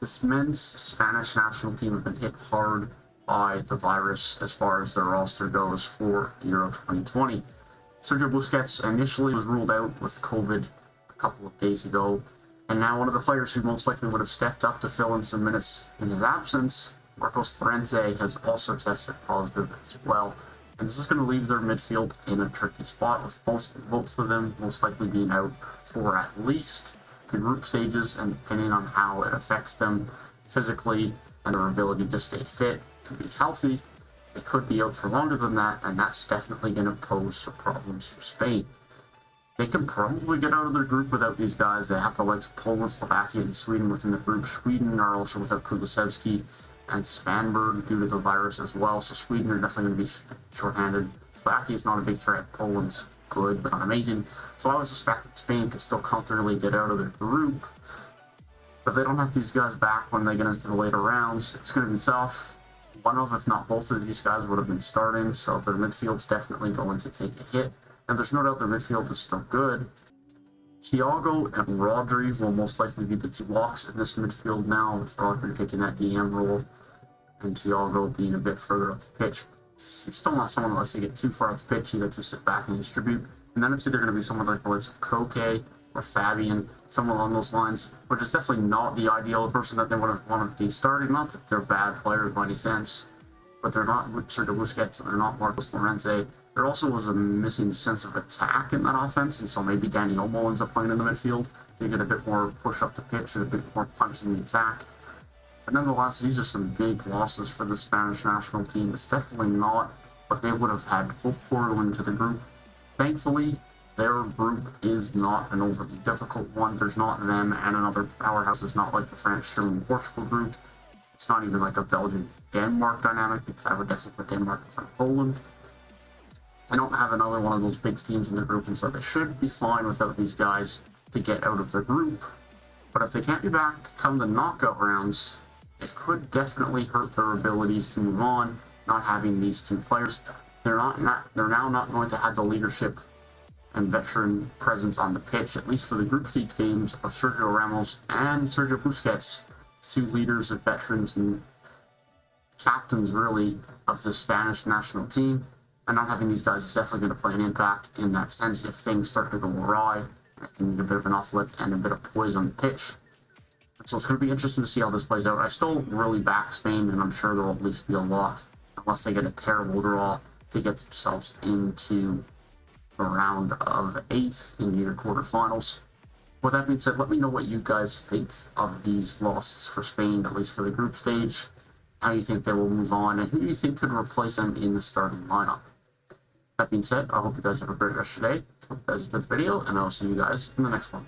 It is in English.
This men's Spanish national team have been hit hard by the virus as far as their roster goes for Euro 2020. Sergio Busquets initially was ruled out with COVID a couple of days ago, and now one of the players who most likely would have stepped up to fill in some minutes in his absence, Marcos Llorente, has also tested positive as well. And this is going to leave their midfield in a tricky spot, with both of them most likely being out for at least the group stages, and depending on how it affects them physically and their ability to stay fit and be healthy, they could be out for longer than that, and that's definitely going to pose some problems for Spain. They can probably get out of their group without these guys. They have the likes of Poland, Slovakia, and Sweden within the group. Sweden are also without Kulusevski and Svanberg due to the virus as well, so Sweden are definitely going to be shorthanded. Slovakia is not a big threat. Poland's good, but not amazing. So I would suspect that Spain could still comfortably get out of their group. But if they don't have these guys back when they get into the later rounds, it's going to be tough. One of, if not both of these guys would have been starting, so their midfield's definitely going to take a hit. And there's no doubt their midfield is still good. Thiago and Rodri will most likely be the two locks in this midfield now, with Rodri taking that DM role and Thiago being a bit further up the pitch. He's still not someone that likes to get too far up the pitch. He likes to sit back and distribute. And then it's either going to be someone like the likes of Koke or Fabian, someone along those lines, which is definitely not the ideal person that they would have wanted to be starting. Not that they're bad players by any sense, but they're not Sergio Busquets and they're not Marcos Llorente. There also was a missing sense of attack in that offense, and so maybe Dani Olmo ends up playing in the midfield to get a bit more push up the pitch and a bit more punch in the attack. But nonetheless, these are some big losses for the Spanish national team. It's definitely not what they would have had hoped for going into the group. Thankfully, their group is not an overly difficult one. There's not them and another powerhouse. It's not like the French, German, Portugal group. It's not even like a Belgium-Denmark dynamic, because I would definitely put Denmark in front of Poland. I don't have another one of those big teams in the group, and so they should be fine without these guys to get out of their group. But if they can't be back come the knockout rounds, it could definitely hurt their abilities to move on, not having these two players. They're now not going to have the leadership and veteran presence on the pitch, at least for the group stage games, of Sergio Ramos and Sergio Busquets, two leaders and veterans and captains, really, of the Spanish national team. And not having these guys is definitely going to play an impact in that sense if things start to go awry. I think need a bit of an uplift and a bit of poise on the pitch. So it's going to be interesting to see how this plays out. I still really back Spain, and I'm sure there will at least be a lock, unless they get a terrible draw to get themselves into the round of 8 in your quarterfinals. With that being said, let me know what you guys think of these losses for Spain, at least for the group stage, how you think they will move on, and who you think could replace them in the starting lineup. That being said, I hope you guys have a great rest of your day. Hope you guys enjoyed the video, and I'll see you guys in the next one.